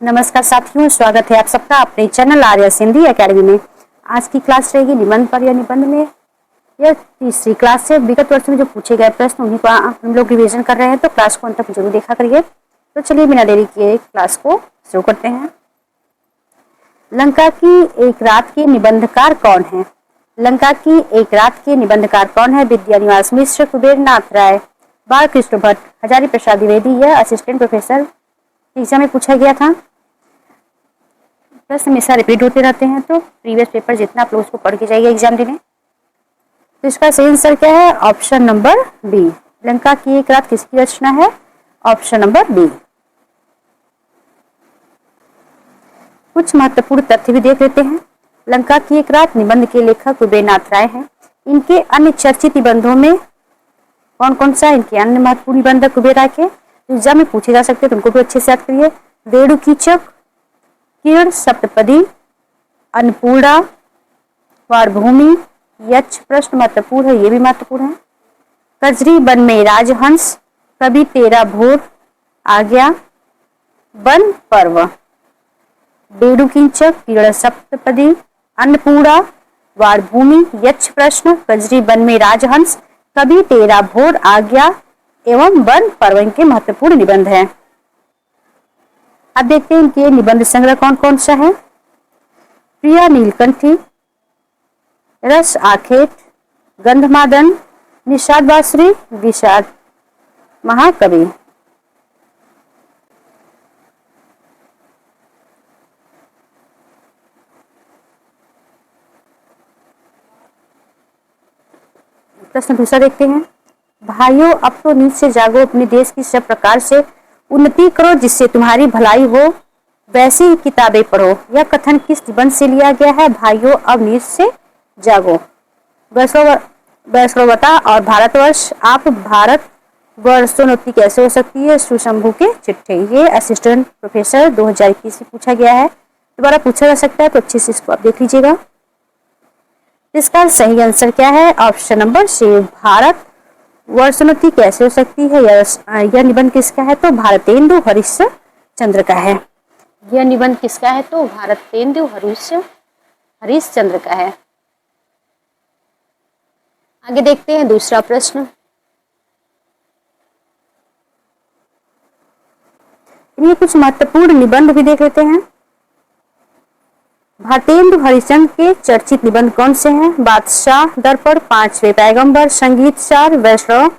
नमस्कार साथियों, स्वागत है आप सबका अपने चैनल आर्यस हिंदी एकेडमी में। आज की क्लास रहेगी निबंध पर। यह निबंध में यह तीसरी क्लास है। विगत वर्ष में जो पूछे गए प्रश्न उन्हीं को हम लोग रिवीजन कर रहे हैं, तो क्लास को अंत तक जरूर देखा करिए। तो चलिए बिना देरी किए क्लास को शुरू करते हैं। लंका की एक रात के निबंधकार कौन है? लंका की एक रात के निबंधकार कौन है? विद्यानिवास मिश्र, कुबेर नाथ राय, बालकृष्ण भट्ट, हजारी प्रसाद द्विवेदी। यह असिस्टेंट प्रोफेसर एग्जाम में पूछा गया था। प्रश्न हमेशा रिपीट होते रहते हैं, तो प्रीवियस पेपर जितना आप लोग उसको पढ़ के जाइए एग्जाम देने। तो इसका सही आंसर क्या है? Option number B. लंका की एक रात किसकी रचना है? Option number B. कुछ महत्वपूर्ण तथ्य भी देख लेते हैं। लंका की एक रात निबंध के लेखक कुबेर नाथ राय हैं। इनके अन्य चर्चित निबंधों में कौन कौन सा? इनके अन्य महत्वपूर्ण निबंध कुबेर राय के एग्जाम में पूछे जा सकते हैं, तो उनको भी अच्छे से याद करिए। वेणुकीचक, किरण सप्तपदी, अन्नपूर्णा, वारभूमि, यक्ष प्रश्न महत्वपूर्ण है, ये भी महत्वपूर्ण है। कजरी वन में राजहंस, कभी तेरा भोर आ गया, वन पर्व। वेणुकीचक, किरण सप्तपदी, अन्नपूर्णा, वारभूमि, यक्ष प्रश्न, कजरी वन में राजहंस, कभी तेरा भोर आ गया एवं वन पर्व इनके महत्वपूर्ण निबंध है। अब देखते हैं इनके निबंध संग्रह कौन कौन सा है। प्रिया नीलकंठी, रस आखेट, गंधमादन, निषाद बांसुरी, विषाद महाकवि। प्रश्न दूसरा देखते हैं। भाइयों, अब तो नींद से जागो, अपने देश की सब प्रकार से उन्नति करो, जिससे तुम्हारी भलाई हो, वैसी किताबें पढ़ो। यह कथन किस निबंध से लिया गया है? भाइयों, अब नींद से जागो। वैश्रवता और भारतवर्ष, आप भारत वर्षोन्नति कैसे हो सकती है? सुशंभु के चिट्ठे। ये असिस्टेंट प्रोफेसर 2021 से पूछा गया है, दोबारा पूछा जा सकता है, तो अच्छे से इसको आप देख लीजिएगा। इसका सही आंसर क्या है? Option number C, Bharat Varshonnati कैसे हो सकती है। यह निबंध किसका है? तो भारतेंदु हरिश्चंद्र का है। यह निबंध किसका है? तो भारतेंदु हरिश्चंद्र का है। आगे देखते हैं दूसरा प्रश्न। इनमें कुछ महत्वपूर्ण निबंध भी देख लेते हैं। भारतेंदु हरिश्चंद्र के चर्चित निबंध कौन से हैं? बादशाह दर्पण, पांचवें पैगंबर, संगीत सार, वैष्णव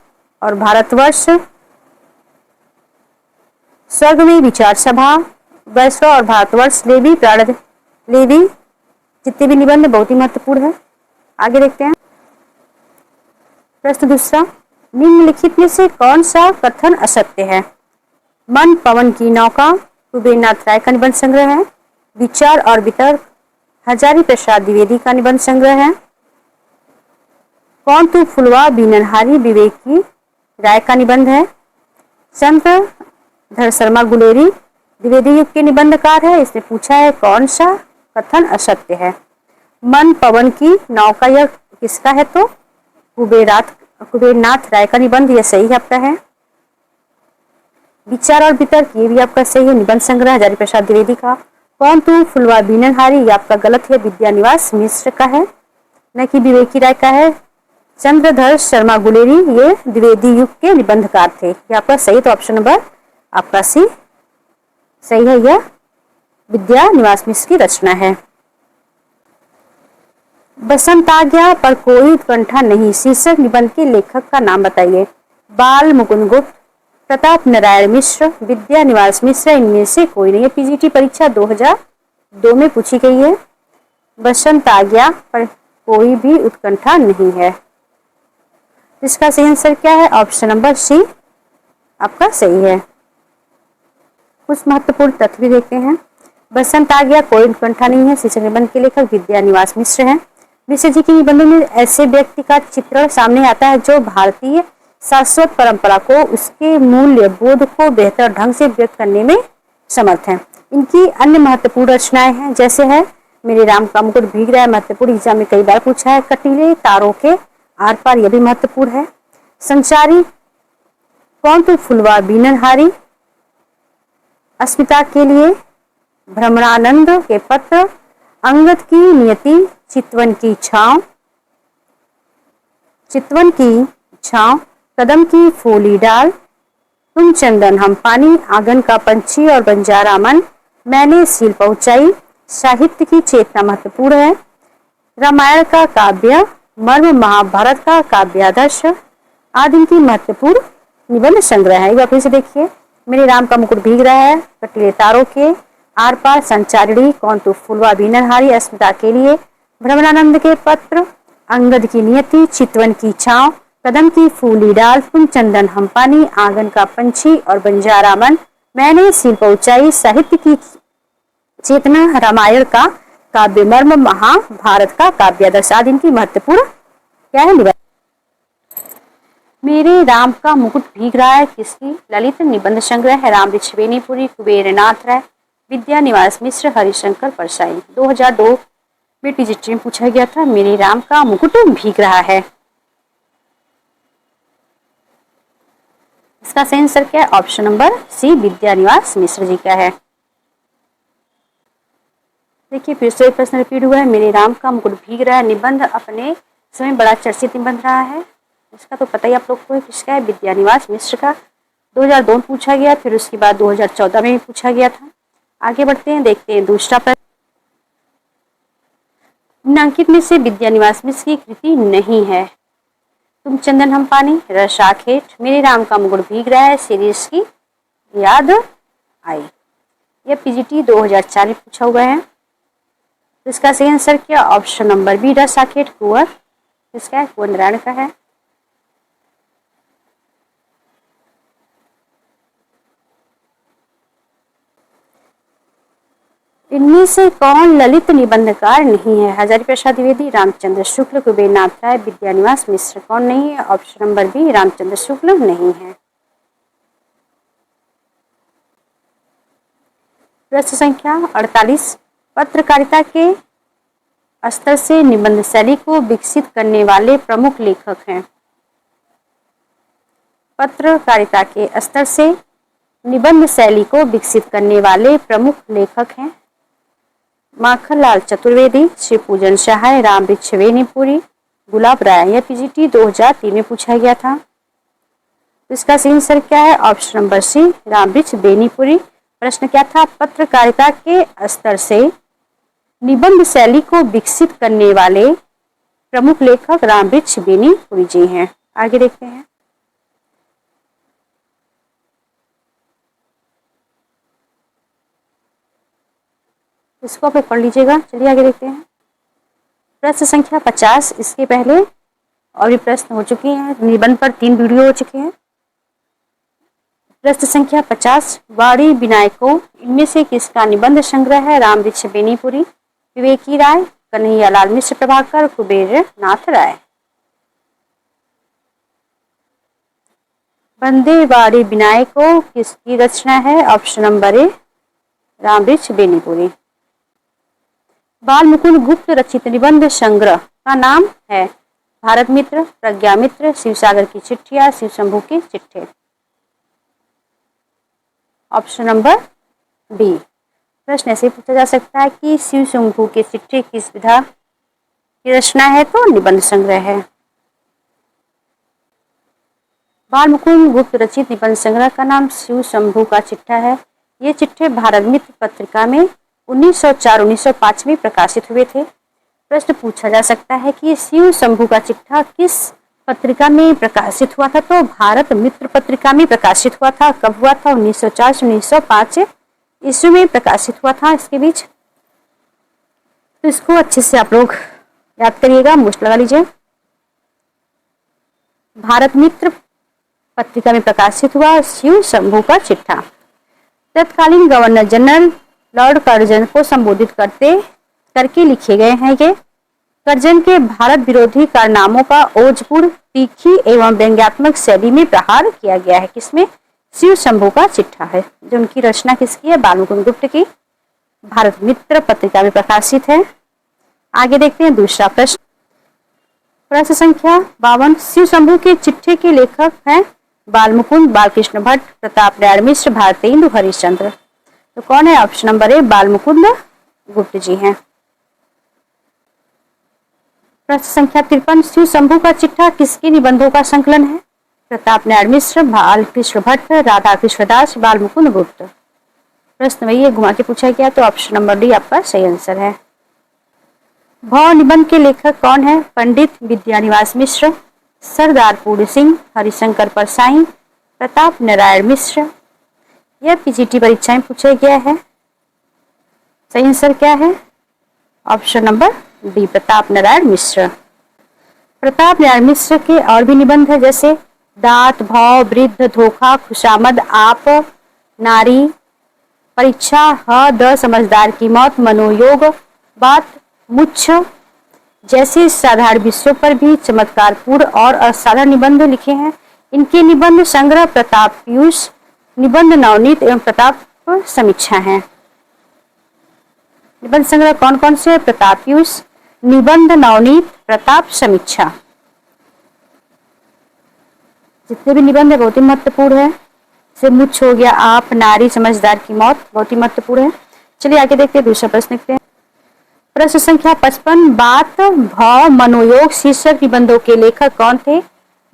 और भारतवर्ष, स्वर्ग में विचार सभा, वैष्णव और भारतवर्ष, लेवी प्रारंभ लेवी। जितने भी निबंध बहुत ही महत्वपूर्ण है। आगे देखते हैं प्रश्न दूसरा। निम्नलिखित में से कौन सा कथन असत्य है? मन पवन की नौका कुबेर नाथ राय का निबंध संग्रह है। विचार और वितर्क हजारी प्रसाद द्विवेदी का निबंध संग्रह है। कौन तू फुलवा बीननहारी विवेकी राय का निबंध है। चंद्रधर शर्मा गुलेरी द्विवेदी युग के निबंधकार है। इसने पूछा है कौन सा कथन असत्य है? मन पवन की नौका, यह किसका है? तो कुबेर नाथ राय का निबंध, यह सही है आपका है। विचार और वितर्क, ये भी आपका सही है, निबंध संग्रह हजारी प्रसाद द्विवेदी का। कौन तू फुलवा बीननहारी, ये आपका गलत है, विद्यानिवास मिश्र का है, न कि विवेकी राय का है। चंद्रधर शर्मा गुलेरी ये द्विवेदी युग के निबंधकार थे। ये आपका सही, तो ऑप्शन नंबर आपका सी सही है। यह विद्यानिवास मिश्र की रचना है। बसंत आ गया पर कोई उत्कंठा नहीं, शीर्षक निबंध के लेखक का नाम बताइए। बाल मुकुंद गुप्त, प्रताप नारायण मिश्र, विद्यानिवास मिश्र, इनमें से कोई नहीं है। पीजीटी परीक्षा 2002 में पूछी गई है। बसंत आ गया पर कोई भी उत्कंठा नहीं है। इसका सही आंसर क्या है? ऑप्शन नंबर सी आपका सही है। कुछ महत्वपूर्ण तथ्य भी देखते हैं। बसंत आ गया कोई उत्कंठा नहीं है, शीर्षक निबंध के लेखक विद्यानिवास मिश्र हैं। मिश्र जी के निबंधों में ऐसे व्यक्ति का चित्रण सामने आता है जो भारतीय शाश्वत परंपरा को, उसके मूल्य बोध को बेहतर ढंग से व्यक्त करने में समर्थ है। इनकी अन्य महत्वपूर्ण रचनाएं हैं, जैसे है मेरे राम का मुकुट भीग रहा है, महत्वपूर्ण एग्जाम में कई बार पूछा है। कटीले तारों के आर पार, यह भी महत्वपूर्ण है। संचारी, कौन तू फुलवा बीननहारी, अस्मिता के लिए, भ्रमरानंद के पत्र, अंगद की नियति, चितवन की छांव, कदम की फूली डाल, तुम चंदन हम पानी, आंगन का पंछी और बंजारा मन, मैंने सील पहुंचाई। साहित्य की चेतना महत्वपूर्ण है। रामायण का काव्य मर्म, महाभारत का काव्यादर्श आदि की महत्वपूर्ण निबंध संग्रह है। एक बार फिर से देखिए, मेरे राम का मुकुट भीग रहा है, कटीले तारों के आर पार, संचारिणी, कौन तू फुलवा भी नरहारी, अस्मिता के लिए, भ्रमरानंद के पत्र, अंगद की नियति, चितवन की छांव, कदम की फूली डाल, तुम चंदन हम पानी, आंगन का पंछी और बंजारा मन, मैंने सील पहुंचाई। साहित्य की चेतना, रामायण का काव्य मर्म, महाभारत का काव्यादर्श आदि की महत्वपूर्ण क्या है? मेरे राम का मुकुट भीग रहा है किसकी ललित निबंध संग्रह है। राम वृक्ष बेनीपुरी, कुबेर नाथ राय, विद्या निवास मिश्र, हरिशंकर परसाई। 2002 में टीजीटी में पूछा गया था, मेरे राम का मुकुट भीग रहा है। इसका सही आंसर क्या है? ऑप्शन नंबर सी, विद्या निवास मिश्र जी का है। देखिए फिर से प्रश्न रिपीट हुआ है, मेरे राम का मुकुट भीग रहा है निबंध अपने समय बड़ा चर्चित निबंध रहा है। इसका तो पता ही आप लोग को है, किसका है? विद्या निवास मिश्र का। 2002 में पूछा गया, फिर उसके बाद 2014 में भी पूछा गया था। आगे बढ़ते हैं, देखते हैं दूसरा प्रश्न। निम्नलिखित में से विद्या निवास मिश्र की कृति नहीं है। तुम चंदन हम पानी, रस आखेट, मेरे राम का मुकुट भीग रहा है सीरीज की याद आई। यह पीजीटी 2004 में पूछा हुआ है। इसका सही आंसर क्या? ऑप्शन नंबर बी, रस आखेट कुंवर, इसका है कुंवर नारायण का है। इनमें से कौन ललित निबंधकार नहीं है? हजारी प्रसाद द्विवेदी, रामचंद्र शुक्ल, कुबेर नाथ राय, विद्या निवास मिश्र। कौन नहीं है? Option number B, Ramchandra Shukla नहीं है। प्रश्न संख्या 48, पत्रकारिता के स्तर से निबंध शैली को विकसित करने वाले प्रमुख लेखक हैं। पत्रकारिता के स्तर से निबंध शैली को विकसित करने वाले प्रमुख लेखक हैं माखनलाल चतुर्वेदी, श्री पूजन सहाय, राम वृक्ष बेनीपुरी, गुलाब राय। यह पीजीटी 2003 में पूछा गया था। इसका सही आंसर क्या है? ऑप्शन नंबर सी, राम वृक्ष बेनीपुरी। प्रश्न क्या था? पत्रकारिता के स्तर से निबंध शैली को विकसित करने वाले प्रमुख लेखक राम वृक्ष बेनीपुरी जी हैं। आगे देखते हैं। इसको आप पढ़ लीजिएगा। चलिए आगे देखते हैं। प्रश्न संख्या 50, इसके पहले और भी प्रश्न हो चुके हैं, निबंध पर 3 वीडियो हो चुके हैं। प्रश्न संख्या 50, वाणी विनायकों इनमें से किसका निबंध संग्रह है? राम वृक्ष बेनीपुरी, विवेकी राय, कन्हैया लाल मिश्र प्रभाकर, कुबेर नाथ राय। वंदे वाणी विनायकों किसकी रचना है? ऑप्शन नंबर ए, राम वृक्ष बेनीपुरी। बाल मुकुंद गुप्त रचित निबंध संग्रह का नाम है? भारत मित्र, प्रज्ञा मित्र, शिवसागर की चिट्ठियां, शिव शंभू के चिट्ठे। Option number B. प्रश्न ऐसे पूछा जा सकता है कि शिव शंभू के चिट्ठे किस विधा की रचना है? तो निबंध संग्रह है। बाल मुकुंद गुप्त रचित निबंध संग्रह का नाम शिव शंभू का चिट्ठा है। ये चिट्ठे भारत मित्र पत्रिका में 1904-1905 में प्रकाशित हुए थे। प्रश्न पूछा जा सकता है कि शिव शंभू का चिट्ठा किस पत्रिका में प्रकाशित हुआ था? तो भारत मित्र पत्रिका में प्रकाशित हुआ था। कब हुआ था? 1904 से 1905 ईस्वी में प्रकाशित हुआ था इसके बीच। तो इसको अच्छे से आप लोग याद करिएगा, मुश्त लगा लीजिए। भारत मित्र पत्रिका में प्रकाशित हुआ शिव शंभू का चिट्ठा। तत्कालीन गवर्नर जनरल लॉर्ड कर्जन को संबोधित करके लिखे गए हैं। ये कर्जन के भारत विरोधी कारनामों का ओजपूर्ण, तीखी एवं व्यंग्यात्मक शैली में प्रहार किया गया है। किसमें? शिव शंभू का चिट्ठा है, जो उनकी रचना किसकी है? बाल मुकुंद गुप्त की, भारत मित्र पत्रिका में प्रकाशित है। आगे देखते हैं दूसरा प्रश्न। प्रश्न संख्या 52, शिव शंभू के चिट्ठे के लेखक हैं बाल मुकुंद, बालकृष्ण भट्ट, प्रताप नारायण मिश्र, भारतेंदु हरिश्चंद्र। तो कौन है? ऑप्शन नंबर ए बाल मुकुंद गुप्त जी हैं। प्रश्न संख्या 53, शिव शंभू का चिट्ठा किसके निबंधों का संकलन है? प्रताप नारायण मिश्र, बालकृष्ण भट्ट, राधा कृष्ण दास, बाल मुकुंद गुप्त। प्रश्न वही है, घुमा के पूछा गया, तो ऑप्शन नंबर डी आपका सही आंसर है। भाव निबंध के लेखक कौन है? पंडित विद्यानिवास मिश्र, सरदार पूर्ण सिंह, हरिशंकर परसाई, प्रताप नारायण मिश्र। यह पीजीटी परीक्षा में पूछा गया है। सही आंसर क्या है? Option number D Pratap Narayan Mishra. Pratap Narayan Mishra के और भी निबंध है, जैसे दात, भाव, वृद्ध, धोखा, खुशामद, आप, नारी, परीक्षा, ह द, समझदार की मौत, मनोयोग, बात, मुच्छ जैसे साधारण विषयों पर भी चमत्कारपूर्ण और असाधारण निबंध लिखे हैं। इनके निबंध संग्रह प्रताप पीयूष, निबंध नवनीत एवं प्रताप समीक्षा है। निबंध संग्रह कौन कौन से? प्रताप पीयूष, निबंध नवनीत, प्रताप समीक्षा। जितने भी निबंध है बहुत ही महत्वपूर्ण है। से मुच्छ हो गया, आप, नारी, समझदार की मौत, बहुत ही महत्वपूर्ण है। चलिए आगे देखते हैं, दूसरा प्रश्न देखते हैं। प्रश्न संख्या 55, बात, भाव, मनोयोग शीर्षक निबंधों के लेखक कौन थे?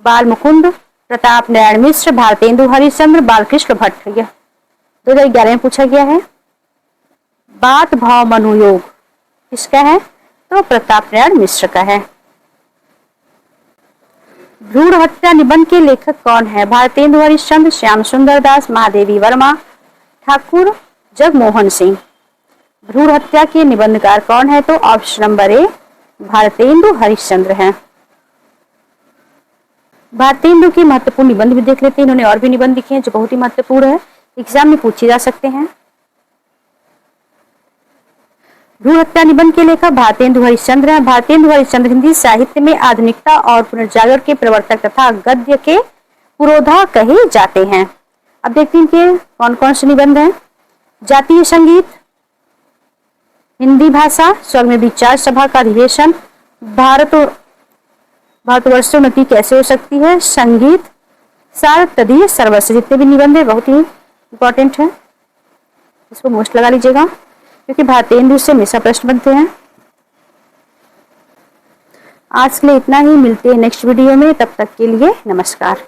बाल मुकुंद, प्रताप नारायण मिश्र, भारतेंदु हरिश्चंद्र, बालकृष्ण भट्ट। यह 2011 में पूछा गया है। बात, भाव, मनोयोग किसका है? तो प्रताप नारायण मिश्र का है। भ्रूण हत्या निबंध के लेखक कौन है? भारतेंदु हरिश्चंद्र, श्याम सुंदर दास, महादेवी वर्मा, ठाकुर जगमोहन सिंह। भ्रूण हत्या के निबंधकार कौन है? तो option number A Bharatendu Harishchandra हैं। भारतेंदु के महत्वपूर्ण निबंध भी देख लेते हैं। इन्होंने और भी निबंध लिखे हैं जो बहुत ही महत्वपूर्ण है, एग्जाम में पूछे जा सकते हैं। भ्रूण हत्या निबंध के लेखक भारतेंदु हरिश्चंद्र हैं। भारतेंदु हरिश्चंद्र हिंदी साहित्य में आधुनिकता और पुनर्जागरण के प्रवर्तक तथा गद्य के पुरोधा कहे जाते हैं। अब देखते हैं इनके कौन कौन से निबंध हैं। जातीय संगीत, हिंदी भाषा, स्वर्ग में विचार सभा का अधिवेशन, भारतवर्ष उन्नति कैसे हो सकती है, संगीत, सार तदीय सर्वस्व। जितने भी निबंध है बहुत ही इंपॉर्टेंट है, इसको मोस्ट लगा लीजिएगा क्योंकि भारतेंदु से हमेशा प्रश्न बनते हैं। आज के लिए इतना ही, मिलते हैं नेक्स्ट वीडियो में, तब तक के लिए नमस्कार।